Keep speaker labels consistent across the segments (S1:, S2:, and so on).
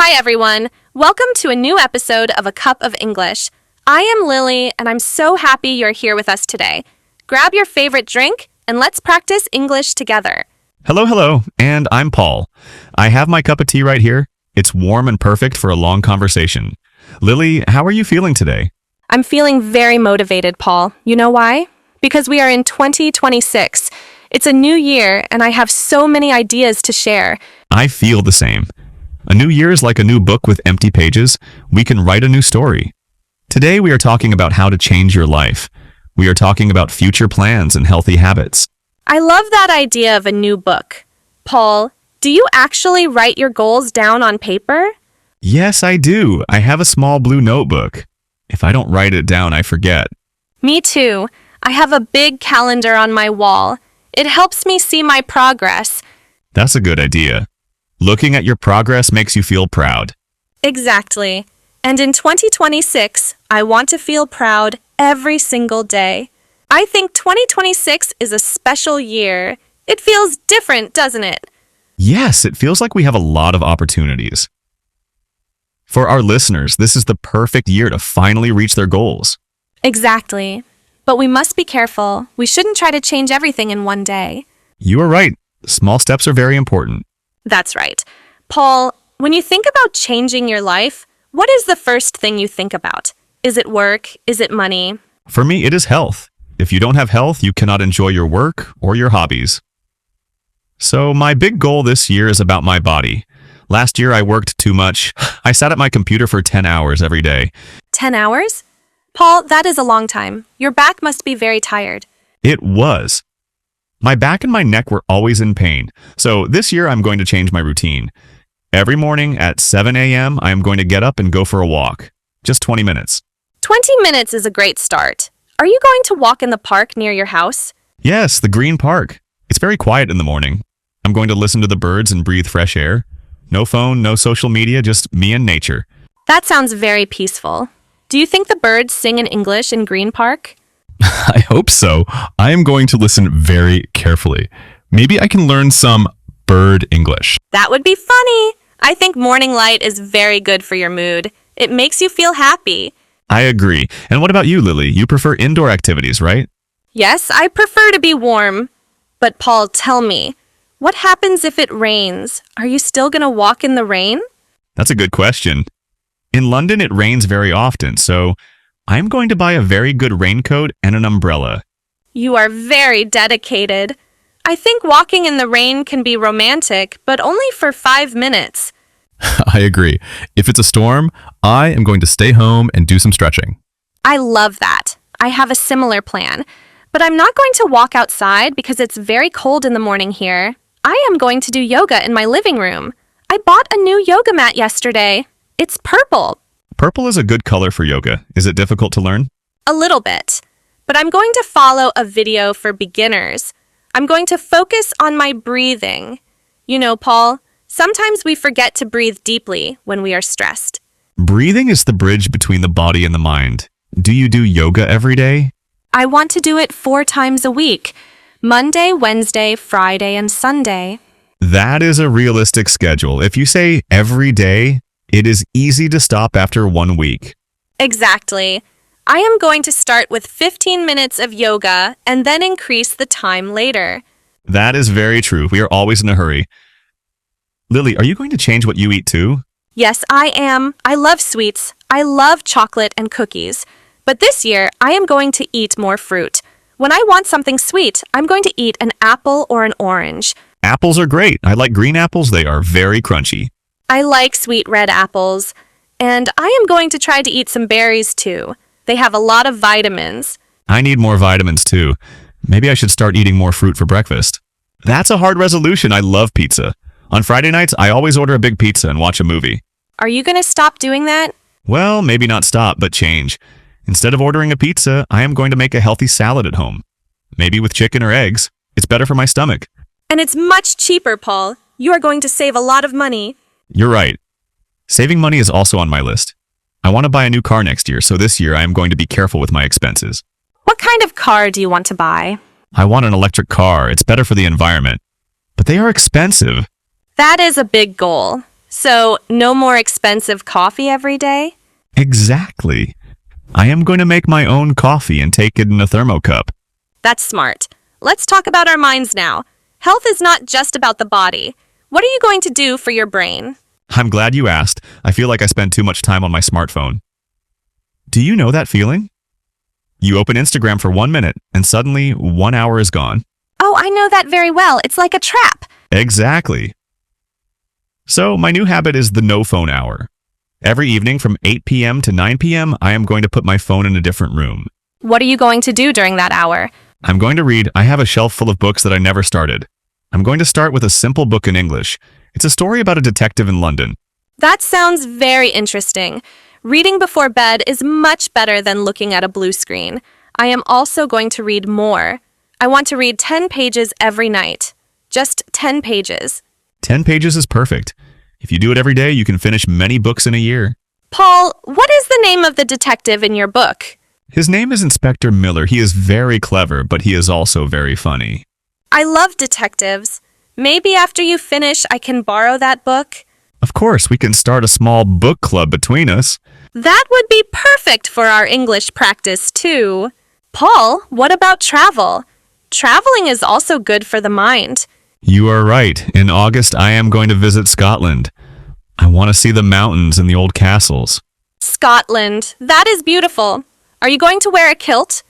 S1: Hi, everyone. Welcome to a new episode of A Cup of English. I am Lily, and I'm so happy you're here with us today. Grab your favorite drink, and let's practice English together.
S2: Hello, and I'm Paul. I have my cup of tea right here. It's warm and perfect for a long conversation. Lily, how are you feeling today?
S1: I'm feeling very motivated, Paul. You know why? Because we are in 2026. It's a new year, and I have so many ideas to share.
S2: I feel the same. A new year is like a new book with empty pages. We can write a new story. Today we are talking about how to change your life. We are talking about future plans and healthy habits.
S1: I love that idea of a new book. Paul, do you actually write your goals down on paper?
S2: Yes, I do. I have a small blue notebook. If I don't write it down, I forget.
S1: Me too. I have a big calendar on my wall. It helps me see my progress.
S2: That's a good idea. Looking at your progress makes you feel proud.
S1: Exactly. And in 2026, I want to feel proud every single day. I think 2026 is a special year. It feels different, doesn't it?
S2: Yes, it feels like we have a lot of opportunities. For our listeners, this is the perfect year to finally reach their goals.
S1: Exactly. But we must be careful. We shouldn't try to change everything in one day.
S2: You are right. Small steps are very important.
S1: That's right. Paul, when you think about changing your life, what is the first thing you think about? Is it work? Is it money?
S2: For me, it is health. If you don't have health, you cannot enjoy your work or your hobbies. So my big goal this year is about my body. Last year, I worked too much. I sat at my computer for 10 hours every day.
S1: 10 hours? Paul, that is a long time. Your back must be very tired.
S2: It was. My back and my neck were always in pain, so this year I'm going to change my routine. Every morning at 7 a.m., I am going to get up and go for a walk. Just 20 minutes.
S1: 20 minutes is a great start. Are you going to walk in the park near your house?
S2: Yes, the Green Park. It's very quiet in the morning. I'm going to listen to the birds and breathe fresh air. No phone, no social media, just me and nature.
S1: That sounds very peaceful. Do you think the birds sing in English in Green Park?
S3: I hope so. I am going to listen very carefully. Maybe I can learn some bird English.
S1: That would be funny. I think morning light is very good for your mood. It makes you feel happy.
S2: I agree. And what about you, Lily? You prefer indoor activities, right?
S1: Yes, I prefer to be warm. But Paul, tell me, what happens if it rains? Are you still going to walk in the rain?
S2: That's a good question. In London, it rains very often, so I'm going to buy a very good raincoat and an umbrella.
S1: You are very dedicated. I think walking in the rain can be romantic, but only for 5 minutes.
S3: I agree. If it's a storm, I am going to stay home and do some stretching.
S1: I love that. I have a similar plan. But I'm not going to walk outside because it's very cold in the morning here. I am going to do yoga in my living room. I bought a new yoga mat yesterday. It's purple.
S2: Purple is a good color for yoga. Is it difficult to learn?
S1: A little bit. But I'm going to follow a video for beginners. I'm going to focus on my breathing. You know, Paul, sometimes we forget to breathe deeply when we are stressed.
S2: Breathing is the bridge between the body and the mind. Do you do yoga every day?
S1: I want to do it 4 times a week. Monday, Wednesday, Friday, and Sunday.
S2: That is a realistic schedule. If you say every day, it is easy to stop after 1 week.
S1: Exactly. I am going to start with 15 minutes of yoga and then increase the time later.
S2: That is very true. We are always in a hurry. Lily, are you going to change what you eat too?
S1: Yes, I am. I love sweets. I love chocolate and cookies. But this year, I am going to eat more fruit. When I want something sweet, I'm going to eat an apple or an orange.
S2: Apples are great. I like green apples. They are very crunchy.
S1: I like sweet red apples. And I am going to try to eat some berries too. They have a lot of vitamins.
S2: I need more vitamins too. Maybe I should start eating more fruit for breakfast. That's a hard resolution. I love pizza. On Friday nights, I always order a big pizza and watch a movie.
S1: Are you going to stop doing that?
S2: Well, maybe not stop, but change. Instead of ordering a pizza, I am going to make a healthy salad at home. Maybe with chicken or eggs. It's better for my stomach.
S1: And it's much cheaper, Paul. You are going to save a lot of money.
S2: You're right. Saving money is also on my list. I want to buy a new car next year, so this year I am going to be careful with my expenses.
S1: What kind of car do you want to buy?
S2: I want an electric car. It's better for the environment. But they are expensive.
S1: That is a big goal. So, no more expensive coffee every day?
S2: Exactly. I am going to make my own coffee and take it in a thermocup.
S1: That's smart. Let's talk about our minds now. Health is not just about the body. What are you going to do for your brain?
S2: I'm glad you asked. I feel like I spend too much time on my smartphone. Do you know that feeling? You open Instagram for 1 minute, and suddenly 1 hour is gone.
S1: Oh, I know that very well. It's like a trap.
S2: Exactly. So, my new habit is the no phone hour. Every evening from 8 p.m. to 9 p.m., I am going to put my phone in a different room.
S1: What are you going to do during that hour?
S2: I'm going to read. I have a shelf full of books that I never started. I'm going to start with a simple book in English. It's a story about a detective in London.
S1: That sounds very interesting. Reading before bed is much better than looking at a blue screen. I am also going to read more. I want to read 10 pages every night. Just 10 pages.
S2: 10 pages is perfect. If you do it every day, you can finish many books in a year.
S1: Paul, what is the name of the detective in your book?
S2: His name is Inspector Miller. He is very clever, but he is also very funny.
S1: I love detectives. Maybe after you finish, I can borrow that book?
S2: Of course, we can start a small book club between us.
S1: That would be perfect for our English practice, too. Paul, what about travel? Traveling is also good for the mind.
S2: You are right. In August, I am going to visit Scotland. I want to see the mountains and the old castles.
S1: Scotland. That is beautiful. Are you going to wear a kilt?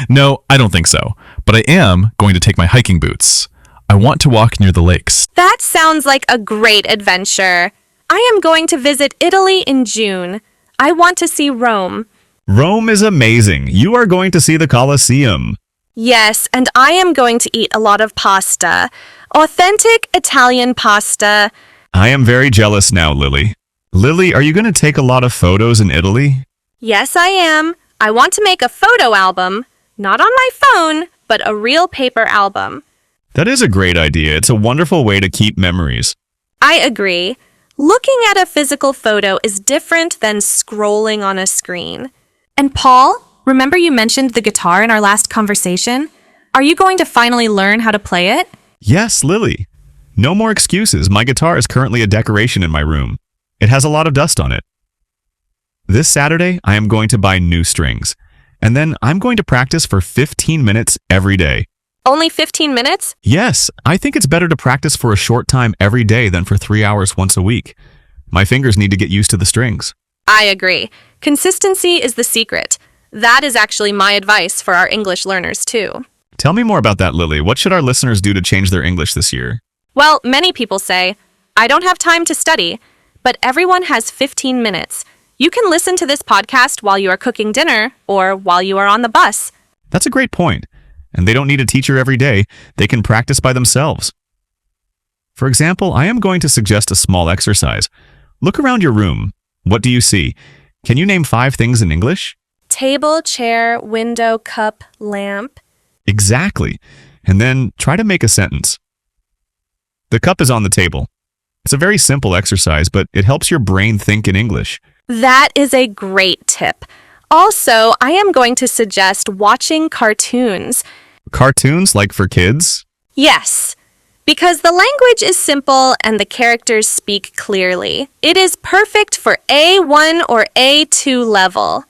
S3: No, I don't think so. But I am going to take my hiking boots. I want to walk near the lakes.
S1: That sounds like a great adventure. I am going to visit Italy in June. I want to see Rome.
S2: Rome is amazing. You are going to see the Colosseum.
S1: Yes, and I am going to eat a lot of pasta. Authentic Italian pasta.
S2: I am very jealous now, Lily. Lily, are you going to take a lot of photos in Italy?
S1: Yes, I am. I want to make a photo album. Not on my phone, but a real paper album.
S2: That is a great idea. It's a wonderful way to keep memories.
S1: I agree. Looking at a physical photo is different than scrolling on a screen. And Paul, remember you mentioned the guitar in our last conversation? Are you going to finally learn how to play it?
S2: Yes, Lily. No more excuses. My guitar is currently a decoration in my room. It has a lot of dust on it. This Saturday, I am going to buy new strings. And then I'm going to practice for 15 minutes every day.
S1: Only 15 minutes?
S2: Yes, I think it's better to practice for a short time every day than for 3 hours once a week. My fingers need to get used to the strings.
S1: I agree. Consistency is the secret. That is actually my advice for our English learners, too.
S2: Tell me more about that, Lily. What should our listeners do to change their English this year?
S1: Well, many people say, I don't have time to study, but everyone has 15 minutes. You can listen to this podcast while you are cooking dinner or while you are on the bus.
S2: That's a great point. And they don't need a teacher every day. They can practice by themselves. For example, I am going to suggest a small exercise. Look around your room. What do you see? Can you name 5 things in English?
S1: Table, chair, window, cup, lamp.
S2: Exactly. And then try to make a sentence. The cup is on the table. It's a very simple exercise, but it helps your brain think in English.
S1: That is a great tip. Also, I am going to suggest watching cartoons.
S2: Cartoons like for kids?
S1: Yes, because the language is simple and the characters speak clearly. It is perfect for A1 or A2 level.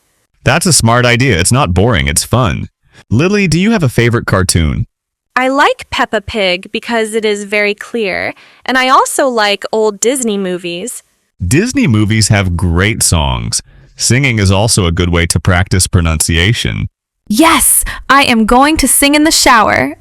S2: That's a smart idea. It's not boring. It's fun. Lily, do you have a favorite cartoon?
S1: I like Peppa Pig because it is very clear, and I also like old Disney movies.
S2: Disney movies have great songs. Singing is also a good way to practice pronunciation.
S4: Yes, I am going to sing in the shower.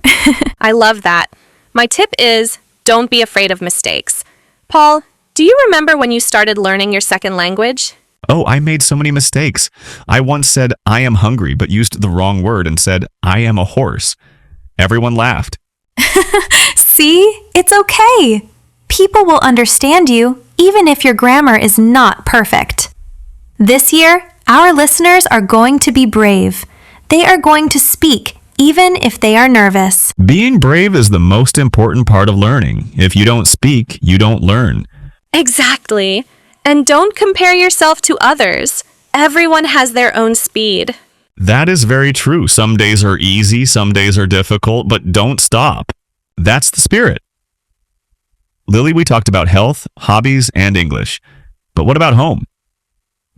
S1: I love that. My tip is, don't be afraid of mistakes. Paul, do you remember when you started learning your second language?
S2: Oh, I made so many mistakes. I once said, I am hungry, but used the wrong word and said, I am a horse. Everyone laughed.
S4: See, it's okay. People will understand you, even if your grammar is not perfect. This year, our listeners are going to be brave. They are going to speak, even if they are nervous.
S2: Being brave is the most important part of learning. If you don't speak, you don't learn.
S1: Exactly. And don't compare yourself to others. Everyone has their own speed.
S2: That is very true. Some days are easy, some days are difficult, but don't stop. That's the spirit. Lily, we talked about health, hobbies, and English. But what about home?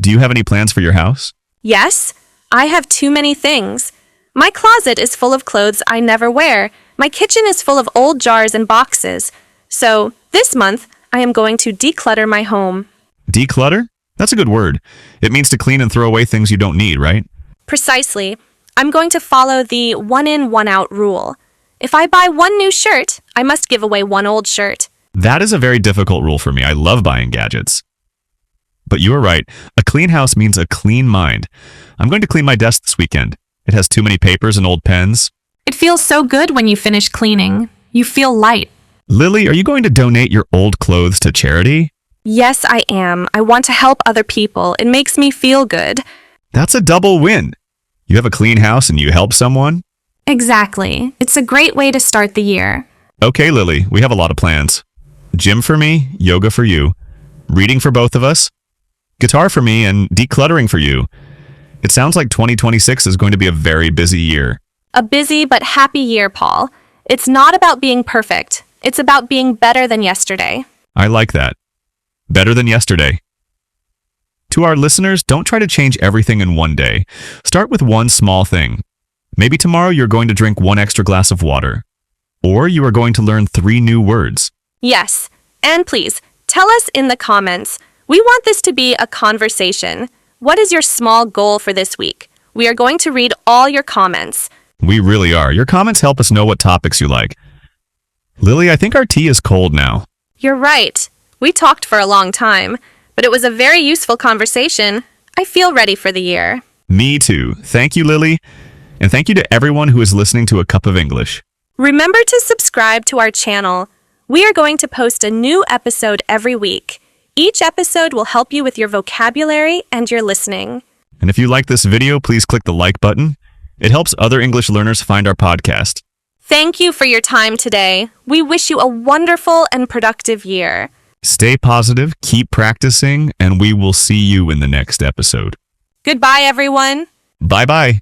S2: Do you have any plans for your house?
S1: Yes, I have too many things. My closet is full of clothes I never wear. My kitchen is full of old jars and boxes. So, this month, I am going to declutter my home.
S2: Declutter? That's a good word. It means to clean and throw away things you don't need, right?
S1: Precisely. I'm going to follow the one in, one out rule. If I buy one new shirt, I must give away one old shirt.
S2: That is a very difficult rule for me. I love buying gadgets. But you are right. A clean house means a clean mind. I'm going to clean my desk this weekend. It has too many papers and old pens.
S1: It feels so good when you finish cleaning. You feel light.
S2: Lily, are you going to donate your old clothes to charity?
S1: Yes, I am. I want to help other people. It makes me feel good.
S2: That's a double win. You have a clean house and you help someone?
S1: Exactly. It's a great way to start the year.
S2: Okay, Lily, we have a lot of plans. Gym for me, yoga for you, reading for both of us, guitar for me, and decluttering for you. It sounds like 2026 is going to be a very busy year.
S1: A busy but happy year, Paul. It's not about being perfect. It's about being better than yesterday.
S2: I like that. Better than yesterday. To our listeners, don't try to change everything in one day. Start with one small thing. Maybe tomorrow you're going to drink one extra glass of water. Or you are going to learn 3 new words.
S1: Yes, and please, tell us in the comments. We want this to be a conversation. What is your small goal for this week? We are going to read all your comments.
S2: We really are. Your comments help us know what topics you like. Lily, I think our tea is cold now.
S1: You're right. We talked for a long time, but it was a very useful conversation. I feel ready for the year.
S2: Me too. Thank you, Lily. And thank you to everyone who is listening to A Cup of English.
S1: Remember to subscribe to our channel. We are going to post a new episode every week. Each episode will help you with your vocabulary and your listening.
S2: And if you like this video, please click the like button. It helps other English learners find our podcast.
S1: Thank you for your time today. We wish you a wonderful and productive year.
S2: Stay positive, keep practicing, and we will see you in the next episode.
S1: Goodbye, everyone.
S2: Bye-bye.